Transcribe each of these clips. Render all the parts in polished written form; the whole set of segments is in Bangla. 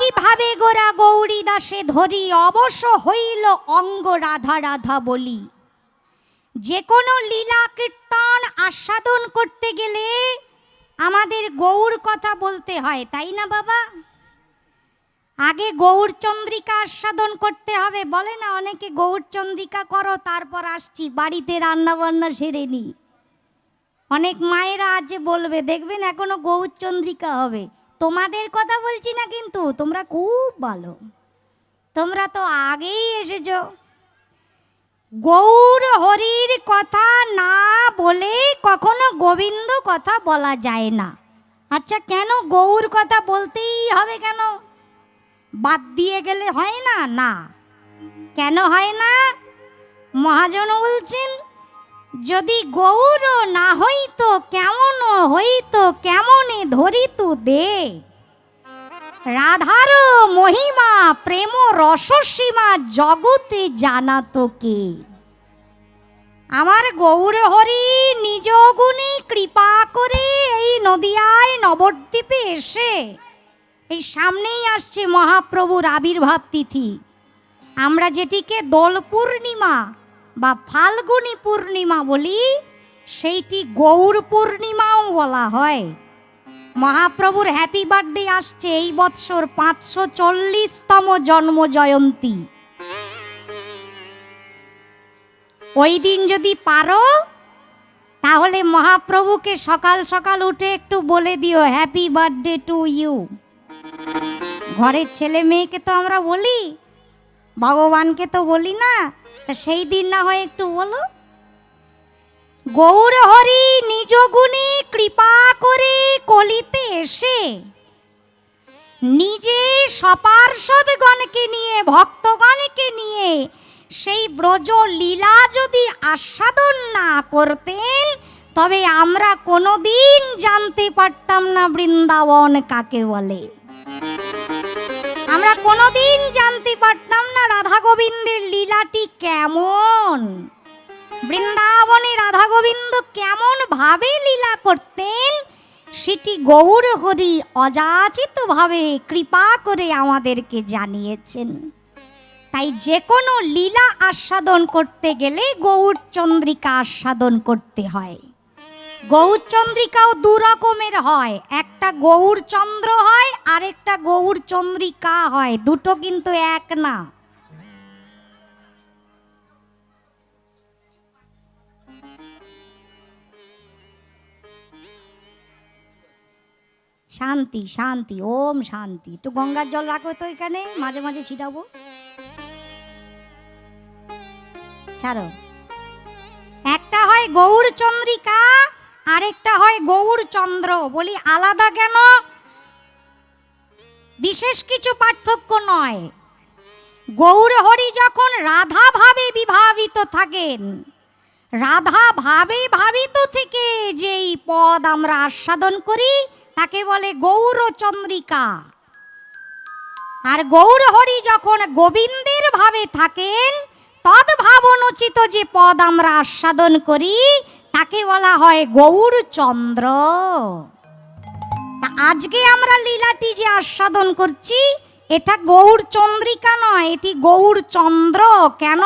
কিভাবে গোরা গৌরী দাসে ধরি, অবশ্য হইল অঙ্গ রাধা রাধা বলি। যে কোনো লীলা কীর্তন আস্বাদন করতে গেলে আমাদের গৌর কথা বলতে হয়, তাই না বাবা? আগে গৌর চন্দ্রিকা আস্বাদন করতে হবে, বলে না অনেকে গৌর চন্দ্রিকা করো তারপর আসছি, বাড়িতে রান্না বান্না সেরে নি। অনেক মায়েরা আছে বলবে, দেখবেন এখনো গৌর চন্দ্রিকা হবে। তোমাদের কথা বলছি না, কিন্তু তোমরা খুব ভালো, তোমরা তো আগেই এসেছো। গৌর হরির কথা না বলে কখনো গোবিন্দ কথা বলা যায় না। আচ্ছা, কেন গৌর কথা বলতেই হবে? কেন বাদ দিয়ে গেলে হয় না? না, কেন হয় না? মহাজন বলছেন, যদি গৌর না হইতো কেমন হইতো, কেমনে ধরিত দে। রাধার মহিমা প্রেম রসসীমা জগতে জানাতো কে। আমার গৌর হরি নিজ গুণে কৃপা করে এই নদিয়ায় নবদ্বীপে এসে, এই সামনেই আসছে মহাপ্রভুর আবির্ভাব তিথি, আমরা যেটিকে দোল পূর্ণিমা বা ফাল্গুনী পূর্ণিমা বলি, সেইটি গৌর পূর্ণিমাও বলা হয়। মহাপ্রভুর হ্যাপি বার্থডে আসছে এই বৎসর, 540তম জন্ম জয়ন্তী। ওই দিন যদি পারো তাহলে মহাপ্রভুকে সকাল সকাল উঠে একটু বলে দিও হ্যাপি বার্থডে টু ইউ। ঘরের ছেলে মেয়েকে তো আমরা বলি, ভগবানকে তো বলি না, তা সেই দিন না হয় একটু বলো। গৌর হরি নিজ গুণে কৃপা করে কলিতে এসে নিজে সপার্ষদগণকে নিয়ে, ভক্তগণকে নিয়ে সেই ব্রজ লীলা যদি আস্বাদন না করতেন, তবে আমরা কোনোদিন জানতে পারতাম না বৃন্দাবন কাকে বলে। আমরা কোনোদিন জানতে পারতাম না রাধা গোবিন্দের লীলাটি কেমন, বৃন্দাবনে রাধা গোবিন্দ কেমন ভাবে লীলা করতেন, সেটি গৌর হরি অযাচিত ভাবে কৃপা করে আমাদেরকে জানিয়েছেন। তাই যে কোনো লীলা আস্বাদন করতে গেলে গৌর চন্দ্রিকা আস্বাদন করতে হয়। গৌর চন্দ্রিকাও দু রকমের হয়, একটা গৌর চন্দ্র হয়, আরেকটা গৌর চন্দ্রিকা হয়, দুটো কিন্তু এক না। শান্তি শান্তি, ওম শান্তি। একটু গঙ্গার জল রাখো তো এখানে, মাঝে মাঝে ছিটাবো। ছাড়ো, একটা হয় গৌর চন্দ্রিকা, আরেকটা হয় গৌর চন্দ্র। বলি আলাদা কেন? বিশেষ কিছু পার্থক্য নয়। গৌর হরি যখন রাধা ভাবে বিভাবিত থাকেন, রাধা ভাবে ভাবিত থেকে যেই পদ আমরা আস্বাদন করি তাকে বলে গৌর চন্দ্রিকা। আর গৌর হরি যখন গোবিন্দের ভাবে থাকেন, তদ্ভাবনোচিত যে পদ আমরা আস্বাদন করি তাকে বলা হয় গৌর চন্দ্র। আজকে আমরা লীলাটি যে আস্বাদন করছি এটা গৌর চন্দ্রিকা নয়, এটি গৌর চন্দ্র। কেন?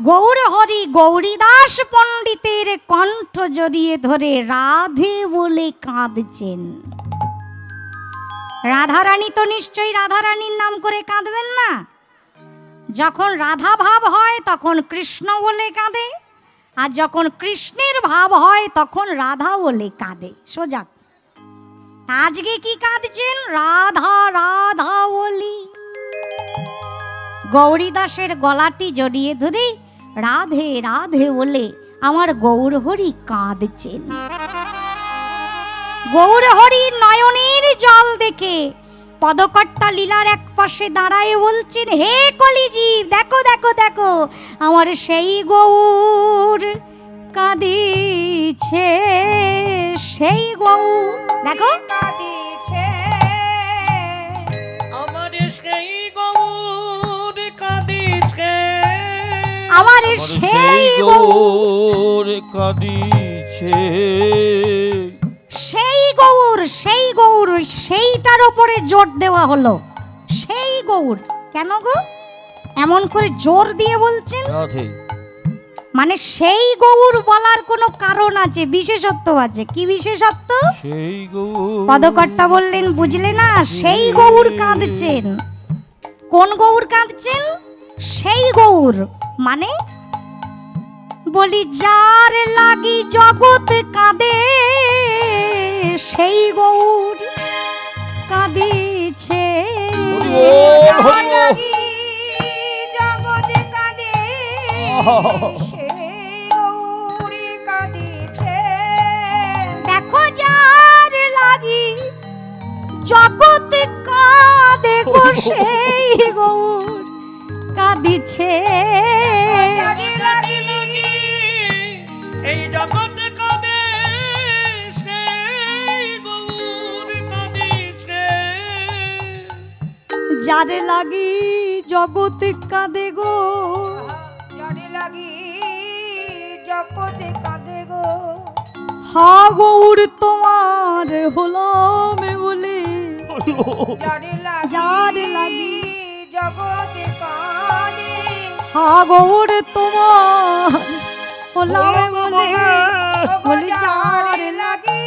গৌর হরি গৌরীদাস পণ্ডিতের কণ্ঠ জড়িয়ে ধরে রাধে বলে কাঁদছেন। রাধারানী তো নিশ্চয়ই রাধারানীর নাম করে কাঁদবেন না। যখন রাধা ভাব হয় তখন কৃষ্ণ বলে কাঁদে, আর যখন কৃষ্ণের ভাব হয় তখন রাধা বলে কাঁদে। সোজা আজকে কি কাঁদছেন? রাধা রাধা বলি। গৌরীদাসের গলাটি জড়িয়ে ধরে রাধে রাধে বলে আমার গৌর হরি কাঁদছেন। গৌর হরি নয়নের জল দেখে পদকর্তা লীলার এক পাশে দাঁড়ায় বলছেন, হে কলিজীব, দেখো দেখো দেখো আমার সেই গৌর কাঁদিছে, সেই গৌর দেখো কাঁদিছে, আমার সেই গৌর কাঁদিছে, আমার সেই গৌর কাঁদিছে। সেই গৌর, সেই গৌর, সেইটার উপরে জোর দেওয়া হলো। গৌর। কেন গো এমন করে জোর দিয়ে বলছেন? রাধে মানে সেই গৌর বলার কোনো কারণ আছে, বিশেষত্ব আছে। কি বিশেষত্ব? সেই গৌর। পদকর্তা বললেন বুঝলে না, সেই গৌর কাঁদছেন। কোন গৌর কাঁদছেন? সেই গৌর মানে বলি যার লাগি জগৎ কাঁদে, সেই গৌর কাঁদিছে। হরি বল, হরি বল। জগৎ কাঁদে, সেই গৌর কাঁদিছে। দেখো যার লাগি জগৎ কাঁদে গো, সেই গৌর কাঁদিছে। এই জগৎ কাঁদে, সেই গৌর কাঁদিছে। যার লাগি জগৎ কাঁদে গো, যারে লাগি জগৎ কাঁদে গো, হা গৌর তোমার হলাম বলে। যারে যার লাগি লাগি জগৎ কাঁদে, হা গৌর তোমার হলাম বলে। বলি যার যারে লাগি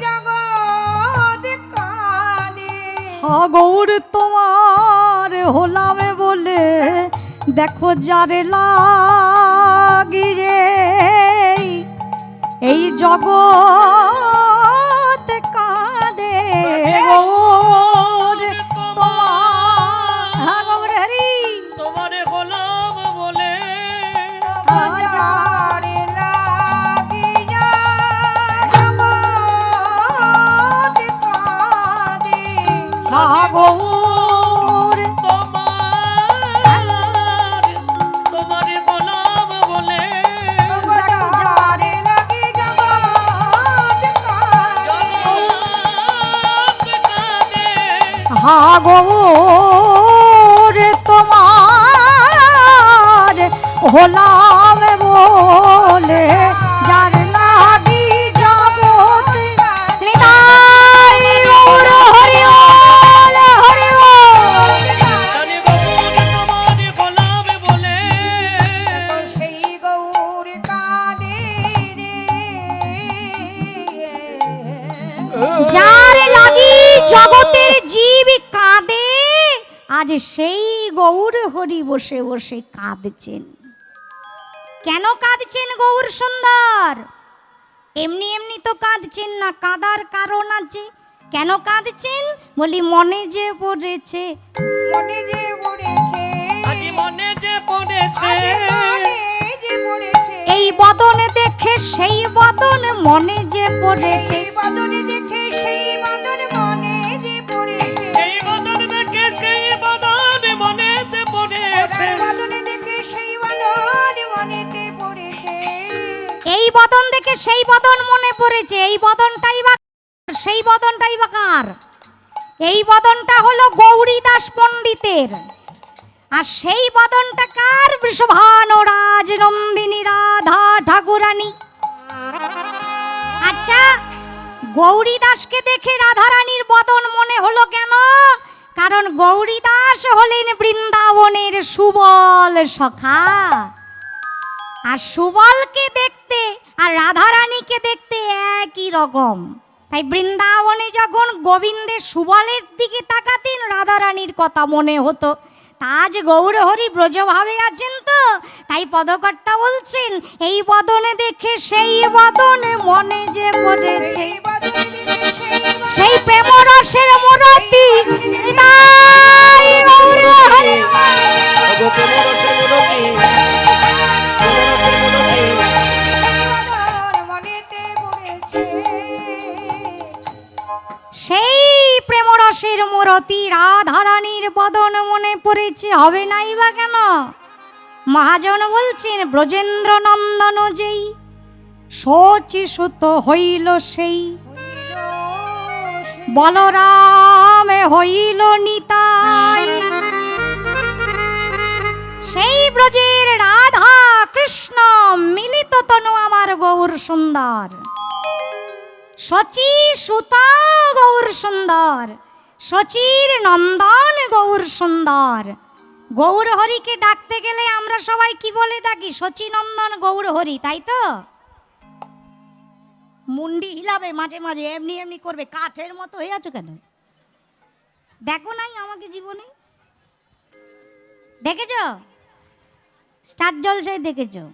জগৎ কাঁদে, হা গৌর তোমার হলাম বলে। দেখো যারে লাগি রে এই জগৎ কাঁদে গৌর তোমার। হা গৌর হরি তোমারে গোলাম বলে। যারে লাগি জগৎ কাঁদে, হা গৌর তোমারে গোলাম বলে। যারে লাগি জগৎ কাঁদে, হা গৌর তোমার হলাম বলে। যার লাগি জগৎ হৃদয় গৌর হরি বল, হরি বল। জানি গৌর তোমারে গোলাম বলে। সেই গৌর কাঁদে রে, যার লাগি জগতের জীব কাঁদে, আজ সেই গৌর হরি বসে বসে কাঁদছেন। কেন কাঁদছেন গৌর সুন্দর? এমনি এমনি তো কাঁদছেন না, কাঁদার কারণ আছে। কেন কাঁদছেন? বলি মনে যে পড়েছে, মনে যে পড়েছে, আজি মনে যে পড়েছে। আজ মনে যে পড়েছে, এই বদন দেখে সেই বদন মনে যে পড়েছে। সেই বদনে দেখে সেই বদন মনে যে পড়েছে, এই বদন দেখে সেই বদন মনেতে পড়েছে। বদনে দেখে সেই বদন মনেতে পড়েছে, এই বদন দেখে সেই বদন মনে পড়েছে। এই বদনটাই বা সেই বদনটাই বা কার? এই বদনটা হলো গৌরীদাস পণ্ডিতের। আর সেই বদনটা কার? বৃষভান রাজ নন্দিনী রাধা ঠাকুরানী। আচ্ছা, গৌরীদাসকে দেখে রাধারানীর বদন মনে হলো কেন? কারণ গৌরীদাস হলেন বৃন্দাবনের সুবল সখা। আর সুবলকে দেখতে আর রাধারানীকে দেখতে একই রকম। তাই বৃন্দাবনে যখন গোবিন্দের সুবলের দিকে তাকাতেন, রাধারানীর কথা মনে হতো। আজ গৌর হরি ব্রজভাবে আছেন তো, তাই পদকর্তা বলছেন এই বদনে দেখে সেই বদনে মনে যে পড়েছে। সেই বদনে দেখে সেই বদন, সেই প্রেম রসের মূরতি হৃদয় গৌর হরি মনেতে পড়েছে, সেই প্রেমরসের মূরতি রাধারানীর বদন মনে পড়েছে। হবে নাই বা কেন? মহাজন বলছেন ব্রজেন্দ্র নন্দন যেই শচী সুত হইল সেই, বলরাম হইল নিতাই। সেই ব্রজের রাধা কৃষ্ণ মিলিত তনু আমার গৌর সুন্দর। শচী সুতা গৌর সুন্দর, শচীর নন্দন গৌর সুন্দর। গৌর হরিকে ডাকতে গেলে আমরা সবাই কি বলে ডাকি? শচীনন্দন গৌর হরি, তাই তো? মুন্ডি হিলাবে মাঝে মাঝে, এমনি এমনি করবে, কাঠের মতো হয়ে আছো কেন? দেখো নাই আমাকে জীবনে? দেখেছো? স্টার জলসায় দেখেছো?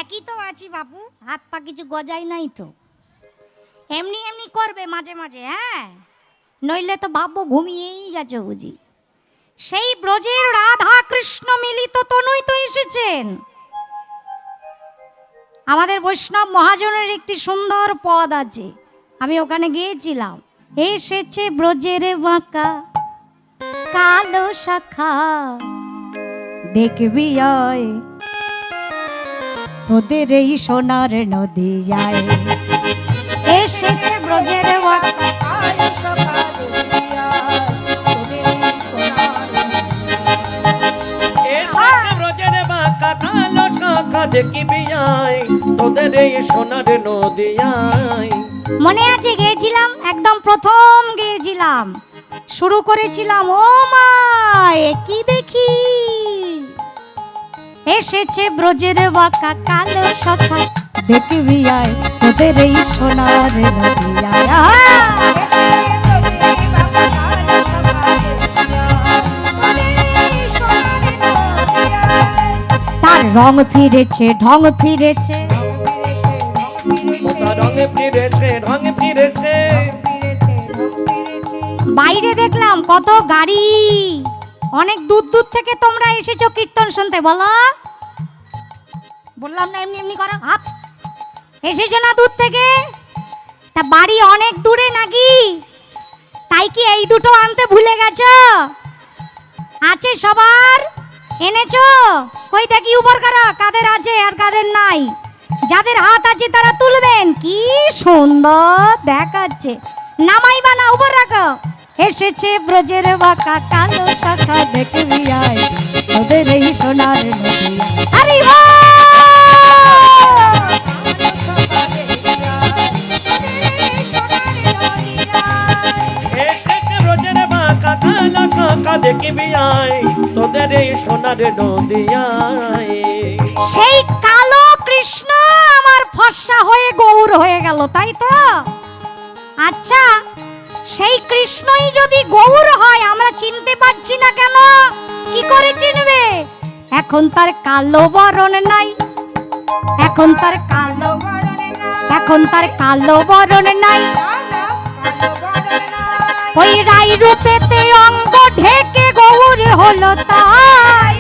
একই তো আছি বাবু, হাত পা কিছু গজাই নাই তো, এমনি এমনি করবে মাঝে মাঝে, হ্যাঁ, নইলে তো ভাববো ঘুমিয়েই গেছো বুঝি। সেই ব্রজের রাধা কৃষ্ণ মিলিত তনুই তো এসেছেন। আমাদের বৈষ্ণব মহাজনের একটি সুন্দর পদ আছে, আমি ওখানে গিয়েছিলাম। এসেছে ব্রজের বাঁকা কালো শাখা, দেখবি আয় তোদের এই সোনার নদিয়ায়। এসেছে ব্রজের বাঁকা কালো শাখা, দেখবি আয় তোদের এই সোনার এসেছে ব্রজের বাঁকা কালো শাখা, দেখবি আয় তোদের এই সোনার নদিয়ায়। মনে আছে গেয়েছিলাম, একদম প্রথম গেয়েছিলাম, শুরু করেছিলাম ও মা কি দেখি, এসেছে ব্রজের বাঁকা কালো শাখা, দেখবি আয় তোদের এই সোনার নদিয়ায়। তার রং ফিরেছে, ঢং ফিরেছে, রঙে ফিরেছে, রঙে ফিরেছে। বাইরে দেখলাম কত গাড়ি, অনেক দূর দূর থেকে তোমরা এসেছো কীর্তন শুনতে, বলো? বললাম না এমনি এমনি করো হাত, এসেছো না দূর থেকে? তা বাড়ি অনেক দূরে নাকি? তাই কি এই দুটো আনতে ভুলে গেছো? আছে সবার? এনেছো? কই দেখি উপর কারা, কাদের আছে আর কাদের নাই। যাদের হাত আছে তারা তুলবেন, কি সুন্দর দেখাচ্ছে। নামাইবা না, উপর রাখো। এসেছে ব্রজের বাঁকা কালো শাখা, দেখবি আয় তোদের এই সোনার নদিয়া। হরি বল! এসেছে ব্রজের বাঁকা কালো শাখা, দেখবি আয় তোদের এই সোনার নদিয়ায়। সেই কালো কৃষ্ণ আমার ফর্সা হয়ে গৌর হয়ে গেল, তাই তো? আচ্ছা, সেই কৃষ্ণই যদি গৌর হয় আমরা চিনতে পারছি না কেন? কি করে চিনবে? এখন তার কালো বরণ নাই, এখন তার কালো, এখন তার কালো বরণ নাই। ওই রাই রূপেতে অঙ্গ ঢেকে গৌর হলো তাই।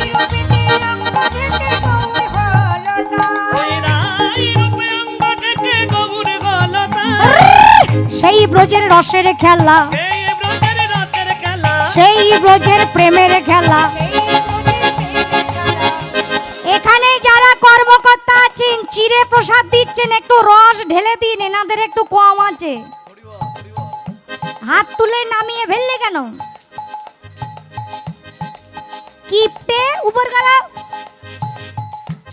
ওই রাই রূপে অঙ্গ ঢেকে গৌর হলো তাই। সেই ব্রজের রসের খেলা, সেই ব্রজের রাতের খেলা, সেই ব্রজের প্রেমের খেলা। এখানে যারা কর্মকর্তা আছেন চিড়ে প্রসাদ দিচ্ছেন, একটু রস ঢেলে দিন, এনাদের একটু কম আছে। হাত তুলে নামিয়ে ফেললে কেন? কিপটে উপর গেলা।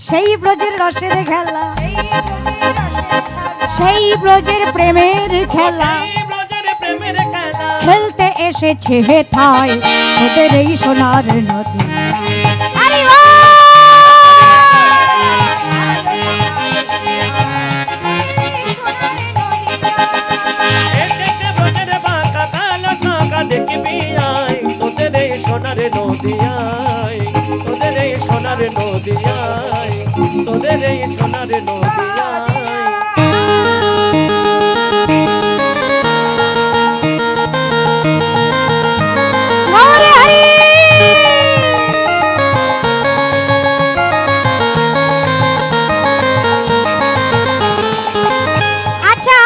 সেই ব্রজের রসের খেলা, সেই ব্রজের প্রেমের খেলা, সেই ব্রজের প্রেমের খেলা। খেলতে এসেছে হেথায় ওদের এই সোনার নদী। আরে এসেছে ব্রজের বাঁকা কালো শাখা, দেখবি আয় তোদের এই সোনার নদিয়ায়, তোদের এই সোনার নদিয়ায়, তোদের এই সোনার নদিয়ায়। হরি হরি। আচ্ছা,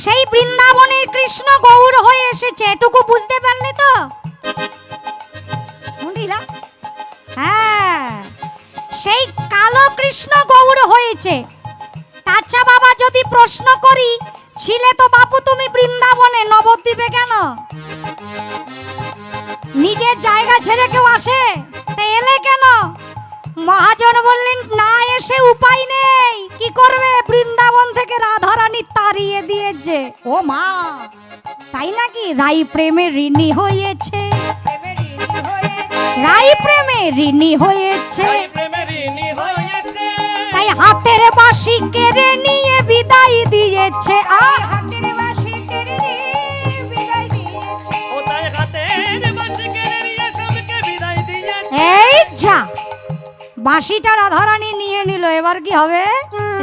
সেই বৃন্দাবনের কৃষ্ণ গৌর হয়ে এসেছে, এটুকু বুঝতে পারলে তো? বুঝলা? হ্যাঁ, সেই কালো কৃষ্ণ গৌর হয়েছে। আচ্ছা বাবা, যদি প্রশ্ন করি, ছিলে তো বাপু তুমি বৃন্দাবনে, নবদ্বীপে কেন? নিজের জায়গা ছেড়ে কেউ আসে? তা এলে কেন? মহাজন বললেন না এসে উপায় নেই, কি করবে? বৃন্দাবন থেকে রাধারানী তাড়িয়ে দিয়েছে। ও মা, তাই নাকি? রাই প্রেমে ঋণী হয়েছে, প্রেমে ঋণী হয়েছে, রাই প্রেমে ঋণী হয়েছে, তাই প্রেমের ঋণী হয়েছে, তাই হাতের বাঁশি কেড়ে নিয়ে বিদায় দিয়েছে। হাতের বাঁশি কেড়ে নিয়ে বিদায় দিয়েছে। ও তাই হাতের বাঁশি কেড়ে নিয়ে সবকে বিদায় দিয়েছে। এই যা, বাঁশিটা রাধারানী নিয়ে নিল, এবার কি হবে?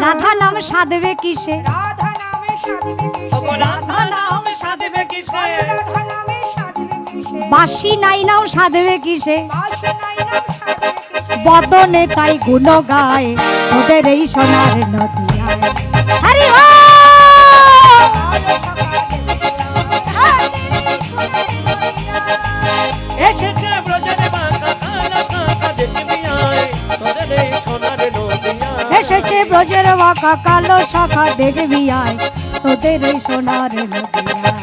রাধা নাম সাধবে কিসে? রাধা নামে সাধবে কিসে? ওগো রাধা নাম সাধবে কিসে? রাধা নামে সাধবে কিসে? বাঁশি নাই নাও সাধবে কিসে? বাঁশি নাই নাম সাধবে কিসে? বদনে তাই গুণ গায় ওদের এই সোনার নদিয়ায়। হরি বল! এসেছে ব্রজের বাঁকা কালো শাঁখা দেখবি আয়, তোদের এই সোনার নদিয়ায়। এসেছে ব্রজের বাঁকা কালো শাখা দেখবি আয়, তোদের এই সোনার নদিয়ায়।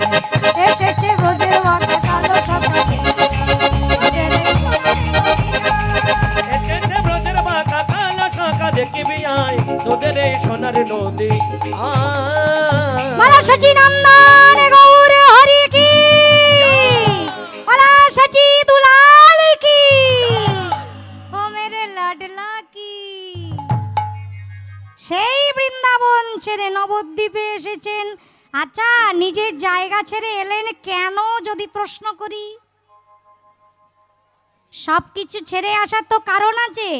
এসেছে ব্রজের বাঁকা কালো শাখা এসেছে ব্রজের বাঁকা কালো শাঁখা দেখবি আয়, তোদের এই সোনার নদী মালা সচি নন্দন গৌর হরি কি, মালা সচি দুলাল কি, ও মেরে লাডলা কি। সেই বৃন্দাবন ছেড়ে নবদ্বীপে এসেছেন। আচ্ছা, নিজের জায়গা ছেড়ে এলেন কেন যদি প্রশ্ন করি? সব কিছু ছেড়ে আসার তো কারণ আছে।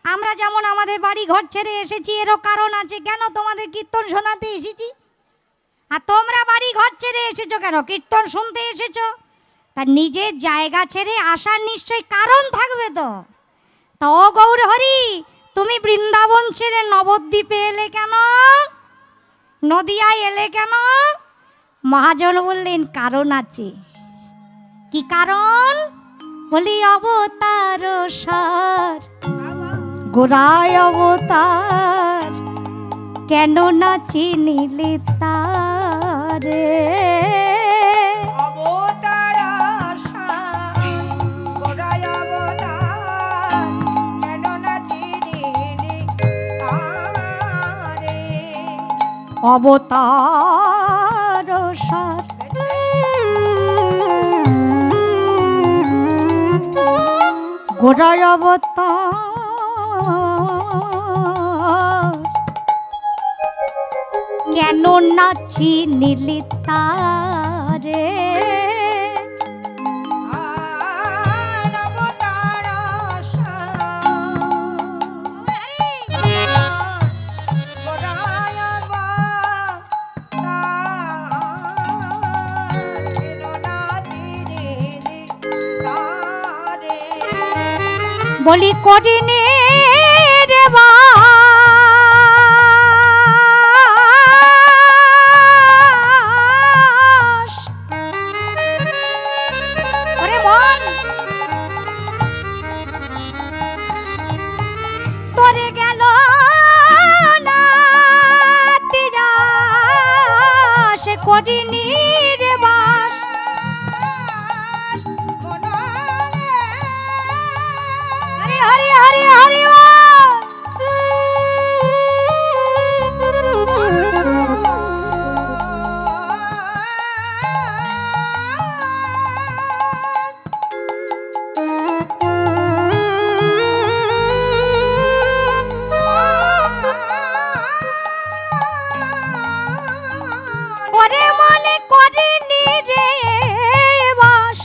আমরা যেমন আমাদের বাড়ি ঘর ছেড়ে এসেছি, এরও কারণ আছে। কেন? তোমাদের কীর্তন শোনাতে এসেছি। আর তোমরা বাড়ি ঘর ছেড়ে এসেছো কেন? কীর্তন শুনতে এসেছো। তা নিজের জায়গা ছেড়ে আসার নিশ্চয়ই কারণ থাকবে তো। তো গৌর হরি, তুমি বৃন্দাবন ছেড়ে নবদ্বীপে এলে কেন? নদিয়ায় এলে কেন? মহাজন বললেন কারণ আছে। কি কারণ? বলি অবতার সার, গোড়ায় অবতার, কেন না চিনিলি তারে? অবতার আশায় গোড়ায় অবতার, কেন না চিনিলি তারে? অবতার সার, গোড়ায় অবতার, কেন না চিনিলি তারে? আর অবতার আশায় গোড়ায় অবতার, কেন না চিনিলি তারে? বলি করিনি রে বাস, ওরে মন তোরে গেল না তিরাস, করিনি রে বাস। হরি হরি হরি হরি ওরে মনে করিনি রে বাস,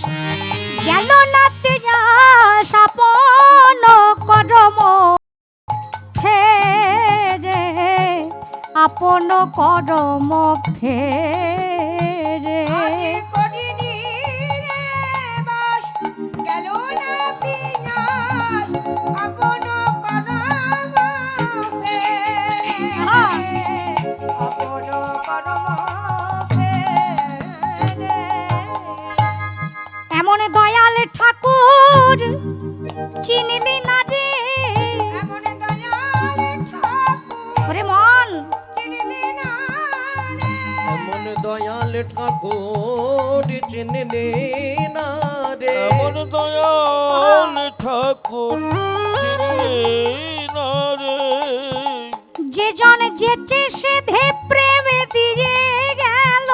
গেল না তেজাস আপন করম ফেরে, আপন করম ফেরে। করিনি রে বাস, গেল না পিয়াস, আপন করম ফেরে, আপন করম ফেরে। এমন দয়াল ঠাকুর চিনিলি না রে? এমন দয়াল ঠাকুর ওরে মন চিনিলি না রে? এমন দয়াল ঠাকুর চিনলি না রে। এমন দয়াল ঠাকুর চিনলি না রে। যে জন যেচে সে ধে প্রেমে দিয়ে গেল,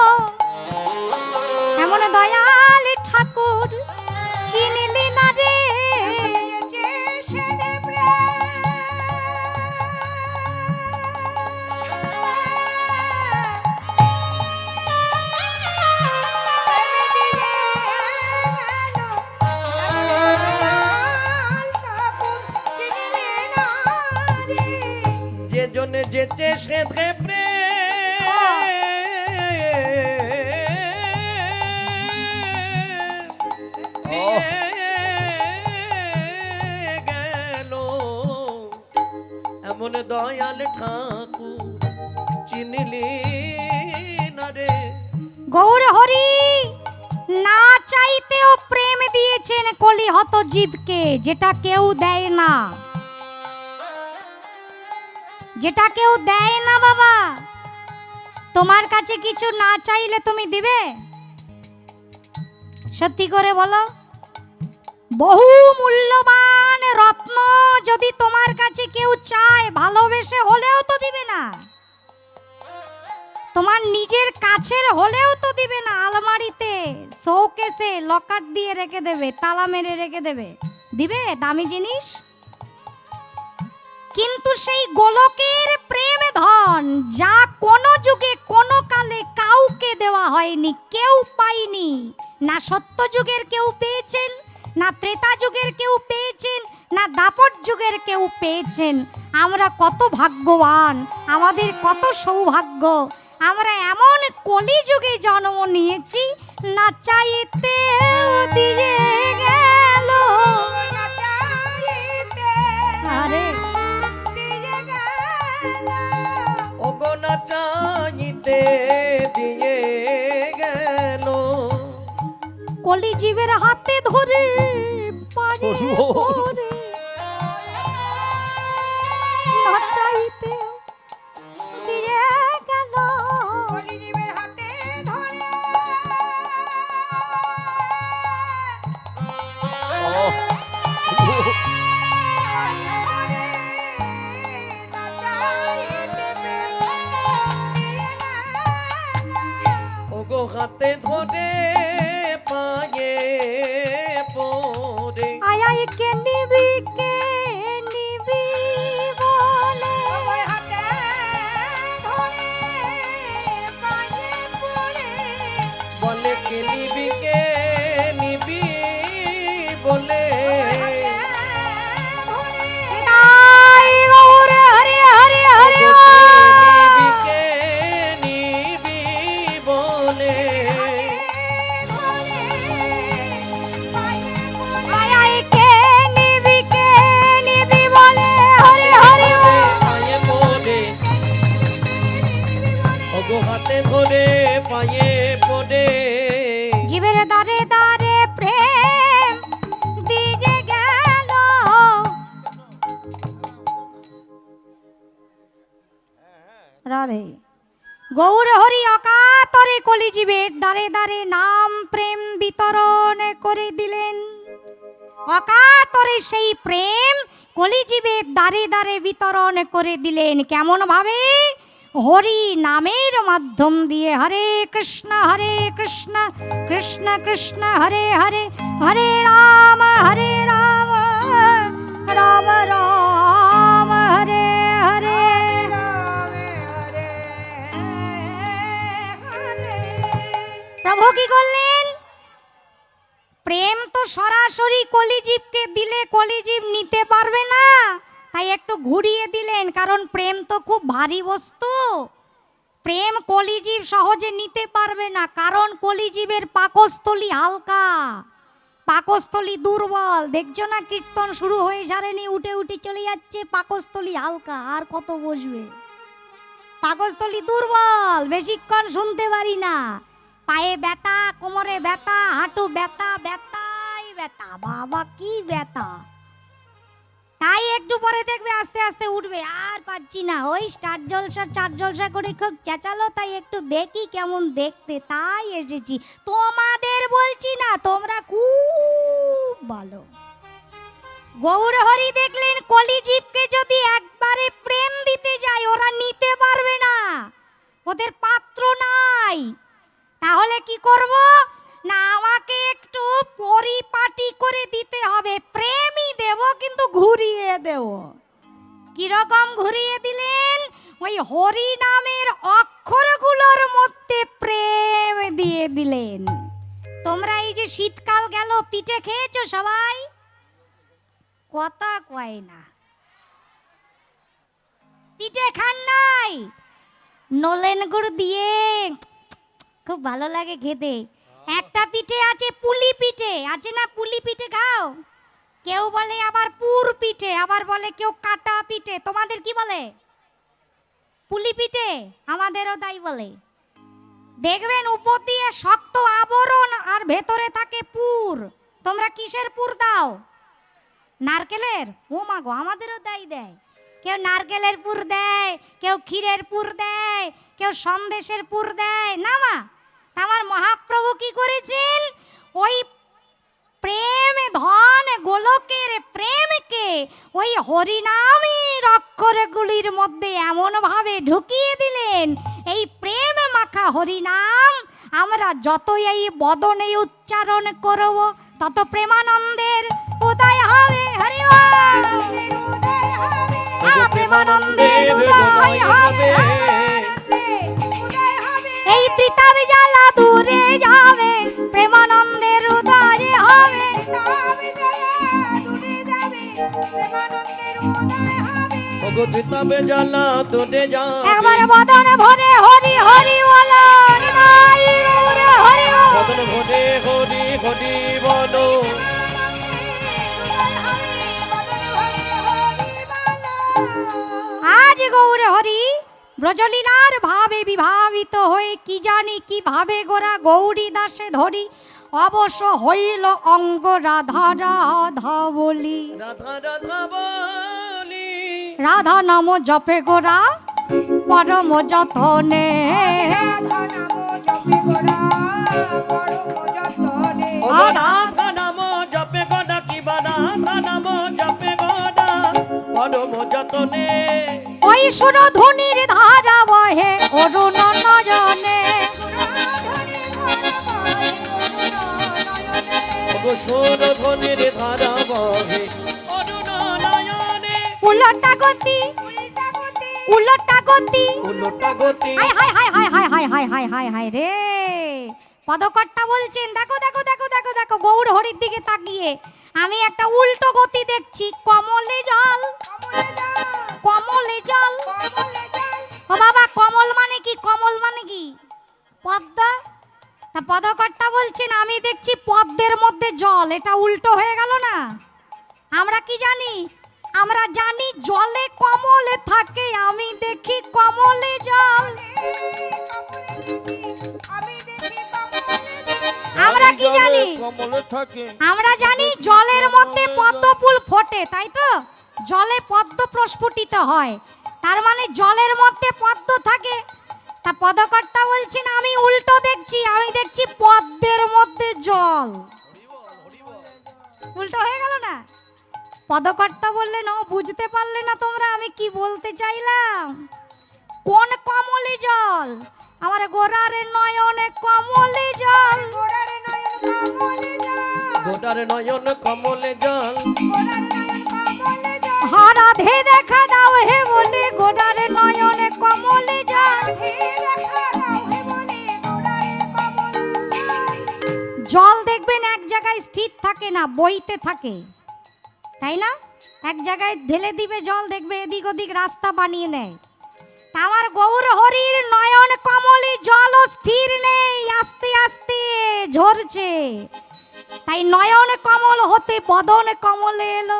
দয়াল ঠাকুর চিনলি না রে যে সেদে প্রেম যে জনে যেতে সেধে গেল এমন দয়াল ঠাকুর চিনলি না রে। গৌর হরি না চাইতেও প্রেম দিয়েছেন কলিহত জীবকে, যেটা কেউ দেয় না, যেটা কেউ দেয় না। বাবা তোমার কাছে কিছু না চাইলে তুমি দিবে? সত্যি করে বলো। বহু মূল্যবান রত্ন যদি তোমার কাছে কেউ চায়, ভালোবেসে হলেও তো দিবে না। তোমার নিজের কাছের হলেও তো দিবে না। আলমারিতে শোকেসে লকার দিয়ে রেখে দেবে, তালা মেরে রেখে দেবে, দিবে দামি জিনিস? কিন্তু সেই গোলকের প্রেম ধন যা কোনো যুগে কোনো কালে কাউকে দেওয়া হয়নি, কেউ পায়নি। না সত্য যুগের কেউ পেয়েছেন, না ত্রেতা যুগের কেউ পেয়েছেন, না দাপট যুগের কেউ পেয়েছেন। আমরা কত ভাগ্যবান, আমাদের কত সৌভাগ্য, আমরা এমন কলি যুগে জন্ম নিয়েছি। না চাইতে দিয়ে গেল আরে ওগো না চাইতে দিয়ে গেল কলি জীবের হাতে ধরে পারে ধরে না চাইতে দিয়ে গেল। ওগো হাতে ধরে পায়ে পড়ে আয় আয় কে নিবি বলে বলে কে নিবি বলে তাই গৌরে হরে হরে হরে কে নিবি বলে আয় আয় কে নিবি বলে হরে হরে পায়ে পড়ে ওগো হাতে ধরে পায়ে পড়ে জীবের দারে দারে প্রেম দিয়ে গেল। রাধে গৌর হরি অকাতরে কলি জীবের দারে দারে নাম প্রেম বিতরণ করে দিলেন। অকাতরে সেই প্রেম কলি জীবের দারে দারে বিতরণ করে দিলেন। কেমন ভাবে? হরি নামের মাধ্যম দিয়ে। হরে কৃষ্ণ কৃষ্ণ কৃষ্ণ হরে হরে, হরে রাম রাম রাম হরে হরে। প্রভু কি করলেন? প্রেম তো সরাসরি কলিজীবকে দিলে কলিজীব নিতে পারবে না, তাই একটু ঘুরিয়ে দিলেন। কারণ প্রেম তো খুব ভারী বস্তু, প্রেম কলিজীব সহজে নিতে পারবে না। কারণ কলিজীবের পাকস্থলী হালকা, পাকস্থলী দুর্বল। দেখছো না কীর্তন শুরু হয়ে সারেনি, উঠে উঠে চলে যাচ্ছে, পাকস্থলী হালকা, আর কত বসবে? পাকস্থলী দুর্বল, বেশিক্ষণ শুনতে পারি না। পায়ে ব্যথা, কোমরে ব্যথা, হাঁটু ব্যথা, ব্যথাই ব্যথা, বাবা কি ব্যথা। তাই একটু পরে দেখবে আস্তে আস্তে উঠবে। আর পাচ্ছি না, ওই স্টার জলসা চার জলসা করে খুব চেঁচালো, তাই একটু দেখি কেমন দেখতে, তাই এসেছি। তোমাদের বলছি না, তোমরা খুব ভালো। গৌরহরি দেখলেন কলিজীবকে যদি একবারে প্রেম দিতে যায়, ওরা নিতে পারবে না, ওদের পাত্র নাই। তাহলে কি করব? না আমাকে একটু পরিপাটি করে দিতে হবে, প্রেমই দেব কিন্তু ঘুরিয়ে দেব। কিরকম ঘুরিয়ে দিলেন? ওই হরি নামের অক্ষরগুলোর মধ্যে প্রেম দিয়ে দিলেন। তোমরা এই যে শীতকাল গেল পিঠে খেয়েছো সবাই? কথা কয় না, পিঠে খান নাই? নলেন গুড় দিয়ে খুব ভালো লাগে খেতে। একটা পিঠে আছে পুলি পিঠে, আছে না? পুলি পিঠে খাও? কেউ বলে আবার পুর পিঠে, আবার বলে কেউ কাটা পিঠে। তোমাদের কি বলে? পুলি পিঠে, আমাদেরও তাই বলে। দেখবেন উপর দিয়ে শক্ত আবরণ আর ভেতরে থাকে পুর। তোমরা কিসের পুর দাও? নারকেলের? ও মা গো, আমাদেরও তাই দেয়। কেউ নারকেলের পুর দেয়, কেউ ক্ষীরের পুর দেয়, কেউ সন্দেশের পুর দেয়। না মা, আমার মহাপ্রভু কি করেছেন? ওই প্রেম ধন গোলকের প্রেমকে ওই হরিনামের অক্ষরগুলির মধ্যে এমন ভাবে ঢুকিয়ে দিলেন, এই প্রেম মাখা হরিনাম আমরা যতই এই বদনে উচ্চারণ করব তত প্রেমানন্দের উদয় হবে। হরি বল। প্রেমানন্দের উদয় হবে, এই ত্রিতাব জ্বালা দূরে যাবে, প্রেমানন্দের উদয় হবে। ওগো ত্রিতাবে জ্বালা দূরে যাবে, একবার বদন ভরে হরি হরি বলো, হৃদয় গৌরে হরি বল। বদন ভরে হরি হরি বলো। আজ গৌরে হরি ব্রজলীলার ভাবে বিভাবিত হয়ে কি জানি কিভাবে গোরা গৌরী দাসে ধরি অবশ্য হইল অঙ্গ রাধা রাধা বলি। রাধা রাধা বলি, রাধা নাম জপে গোরা পরম যতনে। ওগো রাধা নাম জপে গদা কি বানা, রাধা নাম জপে গদা পরম যতনে। ওই সুরধুনির ধারা বহে অরুণ নয়নে। ওগো সুরধুনির ধারা বহে অরুণ নয়নে। উলটা গতি, উলটা গতি, উলটা গতি। হায় হায় হায় হায় হায় হায় হায় হায় হায় হায় রে। পদকর্তা বলছেন দেখো দেখো দেখো দেখো দেখো গৌর হরির দিকে তাকিয়ে আমি একটা উল্টো গতি দেখছি। কমলে জল, কমলে জল। ও বাবা, কমল মানে কি? কমল মানে কি? পদ্মা। তা পদকর্তা বলছেন আমি দেখছি পদ্মের মধ্যে জল, এটা উল্টো হয়ে গেল না? আমরা কি জানি? আমরা জানি জলে কমলে থাকে, আমি দেখি কমলে জল। আমরা কি জানি? কমলে থাকে। আমরা জানি জলের মধ্যে পদ্ম ফুল ফোটে, তাই তো? জলে পদ্ম প্রস্ফুটিত হয়, তার মানে জলের মধ্যে পদ্ম থাকে। তা পদকর্তা বলছেন আমি উল্টো দেখছি, আমি দেখছি পদ্মের মধ্যে জল। উল্টো হয়ে গেল না? পদকর্তা বললেন ও বুঝতে পারলে না তোমরা আমি কি বলতে চাইলাম? কোন কমলে জল? আমার গোরারে নয়নে কমলে জল। গোটার নয়ন কমলে জল। রাধে দেখা দাও হে বলে গোরারে নয়নে কমলে জল। জল দেখবেন এক জায়গায় স্থির থাকে না, বইতে থাকে, তাই না? এক জায়গায় ঢেলে দিবে জল, দেখবে এদিক ওদিক রাস্তা বানিয়ে নেয়। আমার গৌর হরির নয়ন কমলে জল স্থির নেই, আস্তে আস্তে ঝরছে। তাই নয়ন কমল হতে বদন কমলে এলো,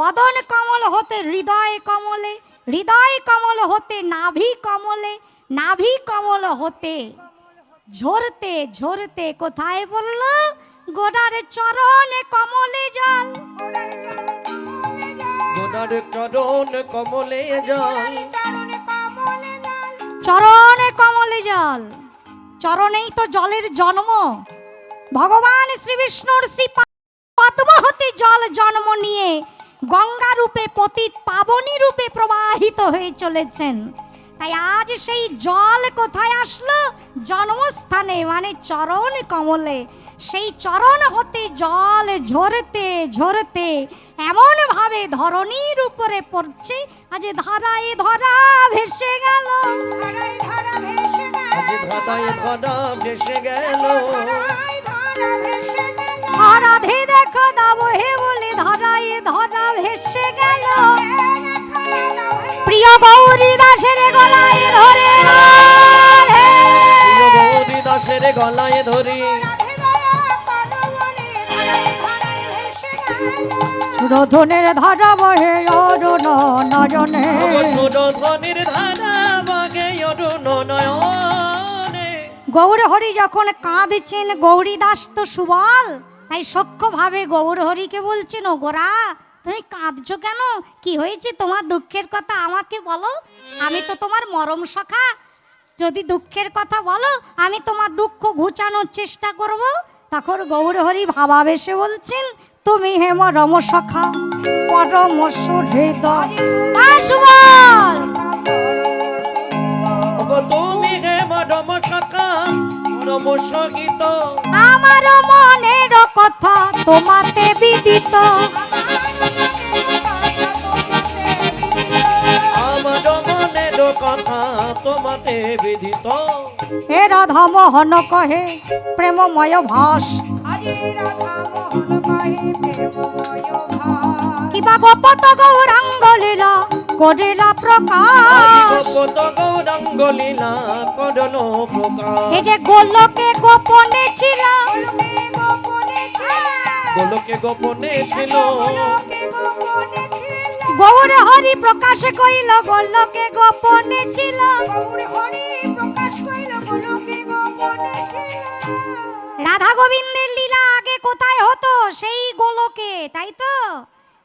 বদন কমল হতে হৃদয় কমলে, হৃদয় কমল হতে নাভি কমলে, নাভি কমল হতে ঝরতে ঝরতে কোথায় বললো? গোড়ার চরণে কমলে জল। গোটার চরণ কমলে জল। চরণে কমলে জল, চরণেই তো জলের জন্ম। ভগবান শ্রী বিষ্ণুর শ্রী পদ্ম হতে জল জন্ম নিয়ে গঙ্গা রূপে পতিত পাবনী রূপে প্রবাহিত হয়ে চলেছেন। তাই আজ সেই জল কোথায় আসলো? জন্মস্থানে, মানে চরণ কমলে। সেই চরণ হতে জল ঝরতে ঝরতে এমন ভাবে ধরণীর উপরে পড়ছে, আজ ধরায় ধরা ভেসে গেল, ধরায় ধরা ভেসে গেল, আজ ধাঁধায় ধরা ভেসে গেল, ধরায় ধরা ভেসে গেল, রাধে দেখো দাব হে বলে ধরায় ধরা ভেসে গেল। প্রিয় গৌরী দাসের গলায় ধরে রাধে, প্রিয় গৌরী দাসের গলায় ধরি, সুরধনের ধারা বহে অরুণ নয়নে। সুরধনির ধারা বাগে অরুণ নয়নে। গৌর হরি যখন কাঁদছেন, গৌরী দাস তো সুবল, তাই সখ্যভাবে গৌর হরিকে বলছেন, ও গোরা তুমি কাঁদছো কেন? কি হয়েছে তোমার? দুঃখের কথা আমাকে বলো, আমি তো তোমার মরম সখা। যদি দুঃখের কথা বলো, আমি তোমার দুঃখ ঘুচানোর চেষ্টা করব। তখন গৌর হরি ভাবাবেশে বলছেন, তুমি হে মরম সখা পরম সুহৃদয়। সুবল ওগো তুমি হে মরম সখা পরম সহিত, আমার মনের কথা তোমাতে বিদিত। আমার মনের কথা তোমাতে বিদিত। হে রাধা মোহন কহে প্রেমময় ভাস, কিবা গোপত গৌরাঙ্গ লীলা করিলা প্রকাশ। কত গৌরাঙ্গ লীলা করলো প্রকাশ। এই যে গোলকে গোপনে ছিল, গোলকে গোপনে ছিল, গৌর হরি প্রকাশ কইল গোলকে গোপনে ছিল। রাধা গোবিন্দের লীলা আগে কোথায় হতো? সেই গোলকে, তাই তো?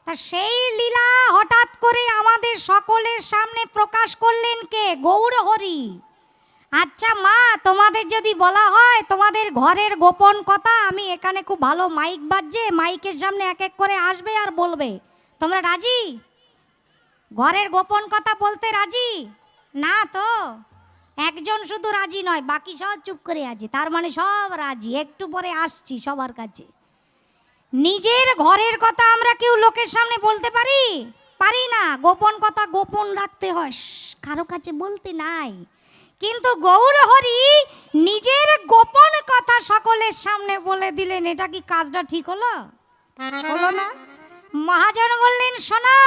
তা সেই লীলা হঠাৎ করে আমাদের সকলের সামনে প্রকাশ করলেন কে? গৌর হরি। আচ্ছা মা, তোমাদের যদি বলা হয় তোমাদের ঘরের গোপন কথা, আমি এখানে খুব ভালো মাইক বাজছে, মাইকের সামনে এক এক করে আসবে আর বলবে, তোমরা রাজি? ঘরের গোপন কথা বলতে রাজি না তো? একজন শুধু রাজি নয়, বাকি সব চুপ করে আছে, তার মানে সব রাজি। একটু পরে আসছি সবার কাছে। নিজের ঘরের কথা আমরা কেউ লোকের সামনে বলতে পারি? পারি না। গোপন কথা গোপন রাখতে হয়, কারো কাছে বলতে নাই। কিন্তু গৌর হরি নিজের গোপন কথা সকলের সামনে বলে দিলেন। এটা কি কাজটা ঠিক হলো? হলো না? মহাজন বললেন, শোনো,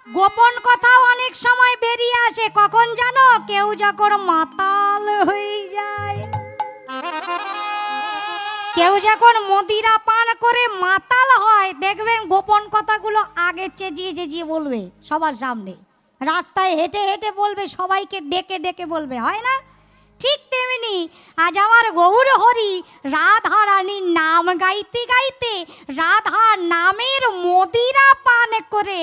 গোপন কথাও অনেক সময় বেরিয়ে আসে। কখন জানো? কেউ যখন মাতাল হয়ে যায়, কেউ যখন মদিরা পান করে মাতাল হয়, দেখবেন গোপন কথাগুলো আগে চেঁচিয়ে চেঁচিয়ে বলবে সবার সামনে, রাস্তায় হেঁটে হেঁটে বলবে, সবাইকে ডেকে ডেকে বলবে, হয় না? ঠিক তেমনি আজ আমার গৌর হরি রাধা রানীর নাম গাইতে গাইতে, রাধা নামের মদিরা পান করে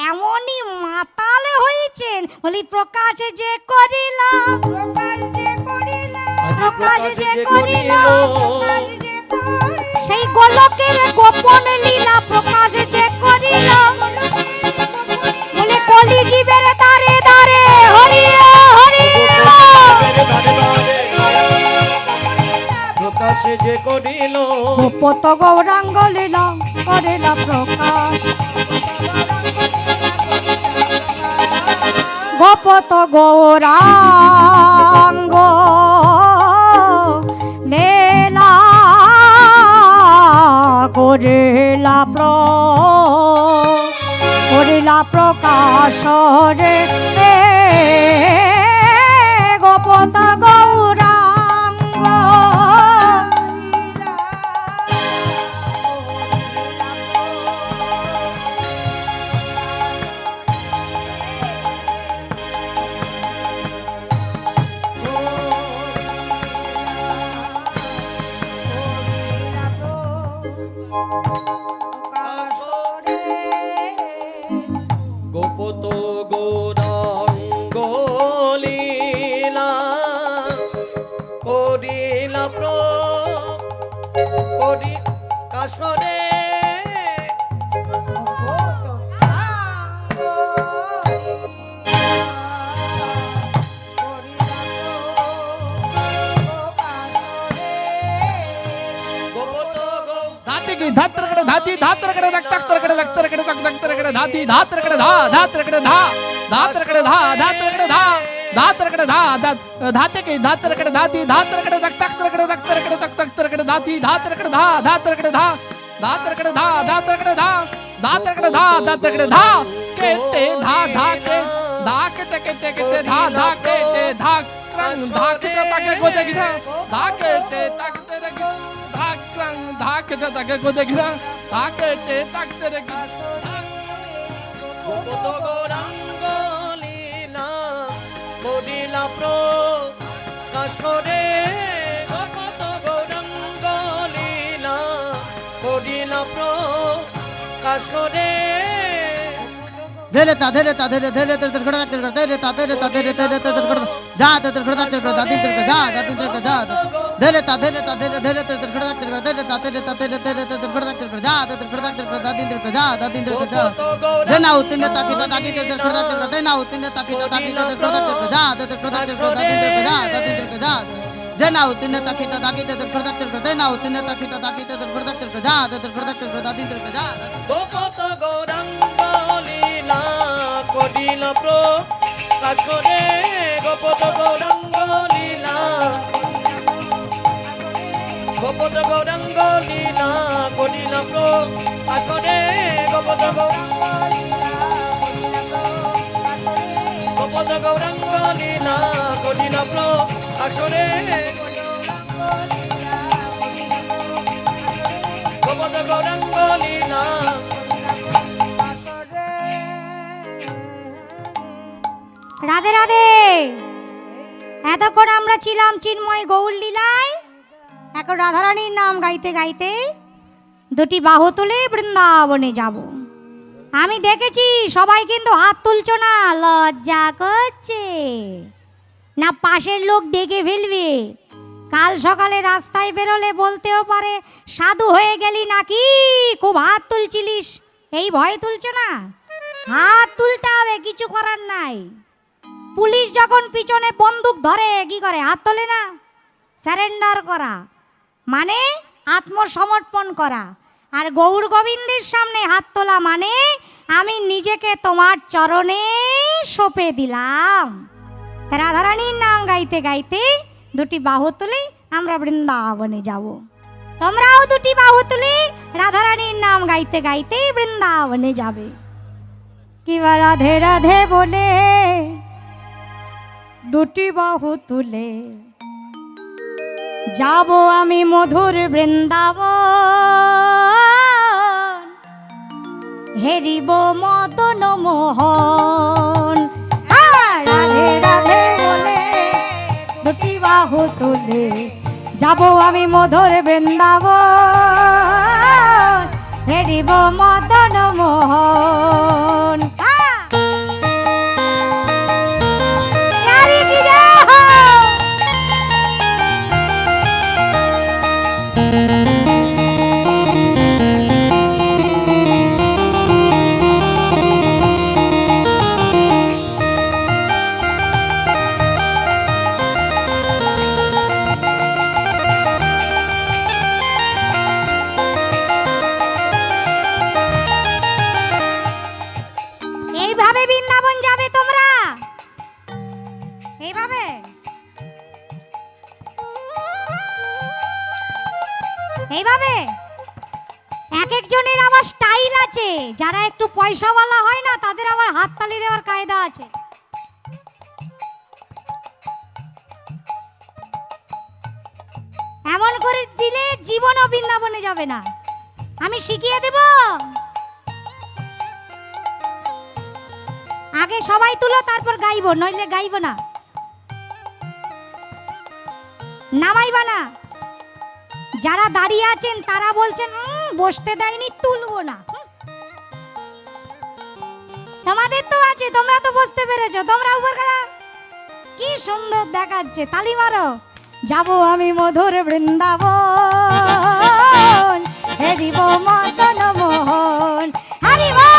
এমনই মাতাল হয়েছেন, বলি প্রকাশে যে করিল, প্রকাশে যে করিল, সেই গোলকের গোপন লীলা প্রকাশে যে করিল, বলে কলি জীবের দারে দারে হরি হরি প্রকাশে যে করিল, গোপত গৌরাঙ্গ লীলা করিল প্রকাশ। গোপত গৌরাঙ্গ লীলা করিলা প্রকাশ রে, গোপত গৌরাঙ্গ। গোপত গৌরাঙ্গ লীলা করিলা প্রকাশ রে, গোপত की धात्र कड़े धाती धात्र कड़े धक तख्तर कड़े धक्तर कड़े धक धक्तर कड़े धाती धात्र कड़े धा धात्र कड़े धा धात्र कड़े धा धात्र कड़े धा धात्र कड़े धा धाते की धात्र कड़े धाती धात्र कड़े धक तख्तर कड़े धक्तर कड़े धक तख्तर कड़े धाती धात्र कड़े धा धात्र कड़े धा धात्र कड़े धा धात्र कड़े धा धात्र कड़े धा धात्र कड़े धा केटे धा धा के धा केटे केटे केटे धा धा केटे धा क्रंग धा केटे ताके को देखिना धा केटे ताकते रखी धा क्रंग धा केटे ताके को देखिना धा केटे ताकते रखी গোপত গৌরাঙ্গ লীলা করিলা প্রকাশ রে গোপত গৌরাঙ্গ লীলা করিলা প্রকাশ রে ধেরে তা ধেরে তা ধেরে ধেরে ধরে ধরে ধরে ধরে তা ধেরে তা ধরে ধরে ধরে ধরে যা ধরে ধরে ধরে দাদিন ধরে যা দাদিন ধরে যা ধরে তা ধরে তা ধরে ধরে ধরে ধরে ধরে তা ধরে তা ধরে ধরে ধরে ধরে যা ধরে ধরে দাদিন ধরে যা দাদিন ধরে যা জনা উতিনে তা পিতা দাদি ধরে ধরে ধরে না উতিনে তা পিতা দাদি ধরে ধরে ধরে যা ধরে ধরে দাদিন ধরে যা দাদিন ধরে যা জনা উতিনে তা পিতা দাদি ধরে ধরে ধরে না উতিনে তা পিতা দাদি ধরে ধরে ধরে যা ধরে ধরে দাদিন ধরে যা গোপত গৌরাঙ্গ লীলা করিল প্রকাশ রে গোপত গৌরাঙ্গ লীলা গোপত গৌরাঙ্গ লীলা করিল প্রকাশ রে গোপত গোপত গৌরাঙ্গ লীলা করিল প্রকাশ রে গোপত গৌরাঙ্গ লীলা রাধে রাধে। এতক্ষণ আমরা ছিলাম চিন্ময় গৌর লীলায়, এখন রাধারানীর নাম গাইতে গাইতে দুটি বাহু তুলে বৃন্দাবনে যাব। আমি দেখেছি সবাই কিন্তু হাত তুলছো না, লজ্জা করছে না, পাশের লোক দেখে ফেলবে। কাল সকালে রাস্তায় বেরোলে বলতেও পারে সাধু হয়ে গেলি নাকি, খুব হাত তুলছিলিস, এই ভয় তুলছো না। হাত তুলতে হবে, কিছু করার নাই। পুলিশ যখন পিছনে বন্দুক ধরে কি করে, হাত তোলে না। সারেন্ডার করা মানে আত্মসমর্পণ করা, আর গৌর গোবিন্দের সামনে হাত তোলা মানে আমি নিজেকে তোমার চরণে সঁপে দিলাম। রাধারানীর নাম গাইতে গাইতে দুটি বাহু তুলে আমরা বৃন্দাবনে যাব। তোমরাও দুটি বাহু তুলে রাধারানীর নাম গাইতে গাইতে বৃন্দাবনে যাবে। কিবা রাধে রাধে বলে দুটি বাহু তুলে যাব আমি মধুর বৃন্দাবন, হেরিব মদন মোহন। রাধে রাধে বলে দুটি বাহু তুলে যাব আমি মধুর বৃন্দাবন, হেরিব মদন মোহন। এইভাবে বৃন্দাবন যাবে তোমরা, এইভাবে এইভাবে। এক একজনের আবার স্টাইল আছে, যারা একটু পয়সাওয়ালা হয় না তাদের আবার হাততালি দেওয়ার কায়দা আছে। এমন করে দিলে জীবনও বৃন্দাবনে যাবে না। আমি শিখিয়ে দেব। আগে সবাই তুলো, তারপর গাইবো, নইলে গাইবো না। নামাইবা না। যারা দাঁড়িয়ে আছেন তারা বলছেন বসতে দেয়নি, তুলবো না। তোমাদের তো আছে, তোমরা তো বসতে পেরেছো, তোমরা উপর করা। কি সুন্দর দেখাচ্ছে, তালি মারো। যাব আমি মধুর বৃন্দাবন, হেরিব মদন মোহন। হরি বল।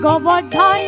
গোবর্ধন